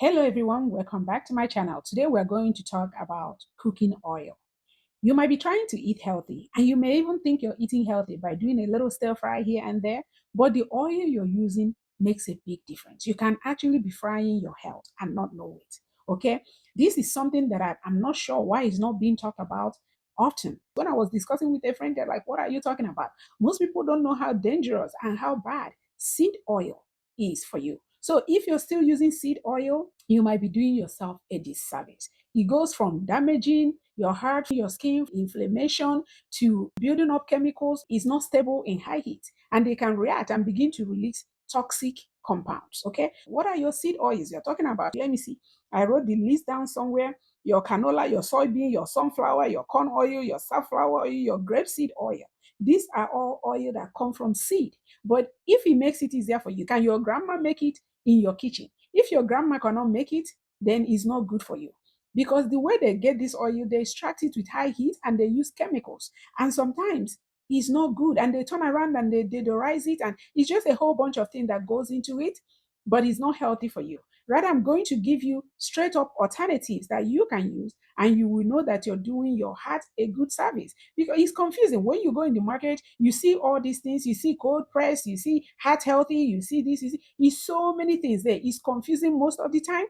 Hello everyone, welcome back to my channel. Today we're going to talk about cooking oil. You might be trying to eat healthy and you may even think you're eating healthy by doing a little stir fry here and there, but the oil you're using makes a big difference. You can actually be frying your health and not know it. Okay, this is something that I'm not sure why it's not being talked about often. When I was discussing with a friend, they're like, what are you talking about? Most people don't know how dangerous and how bad seed oil is for you. So if you're still using seed oil, you might be doing yourself a disservice. It goes from damaging your heart, your skin, inflammation, to building up chemicals. Is not stable in high heat and they can react and begin to release toxic compounds. Okay, what are your seed oils you're talking about? Let me see. I wrote the list down somewhere. Your canola, your soybean, your sunflower, your corn oil, your safflower oil, your grapeseed oil. These are all oil that come from seed. But if it makes it easier for you, can your grandma make it in your kitchen? If your grandma cannot make it, then it's not good for you. Because the way they get this oil, they extract it with high heat and they use chemicals. And sometimes it's not good. And they turn around and they deodorize it. And it's just a whole bunch of things that goes into it, but it's not healthy for you. Rather, I'm going to give you straight up alternatives that you can use, and you will know that you're doing your heart a good service. Because it's confusing. When you go in the market, you see all these things, you see cold press, you see heart healthy, you see this, it's so many things there. It's confusing most of the time.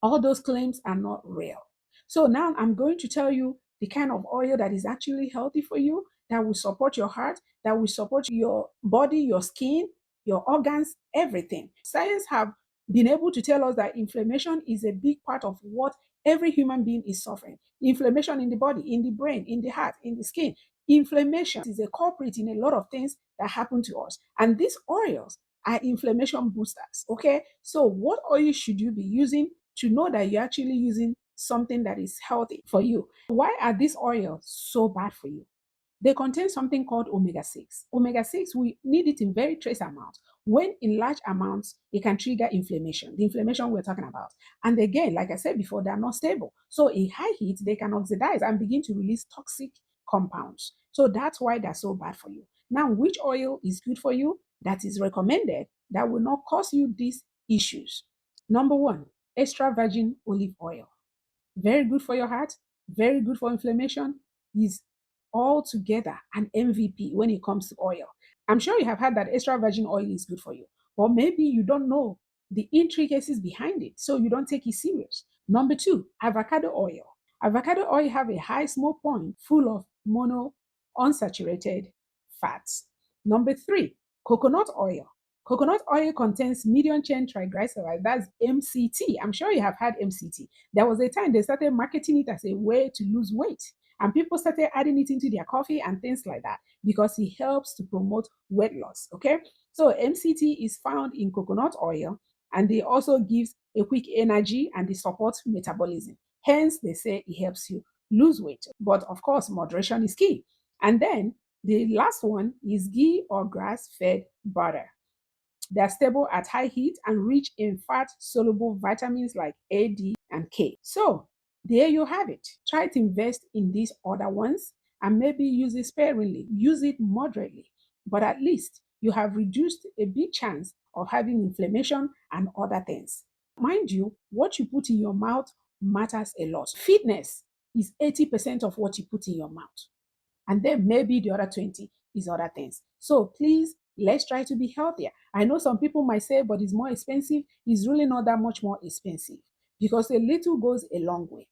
All those claims are not real. So now I'm going to tell you the kind of oil that is actually healthy for you, that will support your heart, that will support your body, your skin, your organs, everything. Science have been able to tell us that inflammation is a big part of what every human being is suffering. Inflammation in the body, in the brain, in the heart, in the skin. Inflammation is a culprit in a lot of things that happen to us. And these oils are inflammation boosters. Okay, so what oil should you be using to know that you're actually using something that is healthy for you? Why are these oils so bad for you? They contain something called omega 6. Omega 6, we need it in very trace amounts. When in large amounts, it can trigger inflammation, the inflammation we're talking about. And again, like I said before, they're not stable. So in high heat, they can oxidize and begin to release toxic compounds. So that's why they're so bad for you. Now, which oil is good for you that is recommended that will not cause you these issues? Number one, extra virgin olive oil. Very good for your heart, very good for inflammation, is altogether an MVP when it comes to oil. I'm sure you have heard that extra virgin oil is good for you, but maybe you don't know the intricacies behind it, so you don't take it serious. Number two, avocado oil. Avocado oil have a high smoke point full of mono unsaturated fats. Number three, coconut oil. Coconut oil contains medium chain triglycerides, that's MCT. I'm sure you have had MCT. There was a time they started marketing it as a way to lose weight. And people started adding it into their coffee and things like that because it helps to promote weight loss. Okay. So MCT is found in coconut oil and it also gives a quick energy and it supports metabolism. Hence, they say it helps you lose weight. But of course, moderation is key. And then the last one is ghee or grass fed butter. They're stable at high heat and rich in fat soluble vitamins like A, D, and K. So, there you have it. Try to invest in these other ones and maybe use it sparingly, use it moderately, but at least you have reduced a big chance of having inflammation and other things. Mind you, what you put in your mouth matters a lot. Fitness is 80% of what you put in your mouth. And then maybe the other 20 is other things. So please, let's try to be healthier. I know some people might say, but it's more expensive. It's really not that much more expensive because a little goes a long way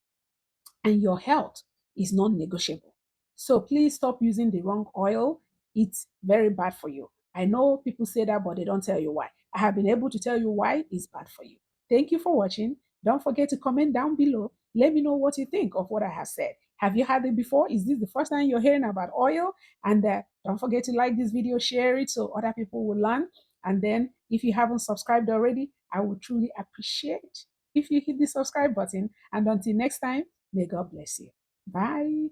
and your health is non-negotiable. So please stop using the wrong oil. It's very bad for you. I know people say that, but they don't tell you why. I have been able to tell you why it's bad for you. Thank you for watching. Don't forget to comment down below. Let me know what you think of what I have said. Have you had it before? Is this the first time you're hearing about oil? And don't forget to like this video, share it so other people will learn. And then if you haven't subscribed already, I would truly appreciate if you hit the subscribe button. And until next time, may God bless you. Bye.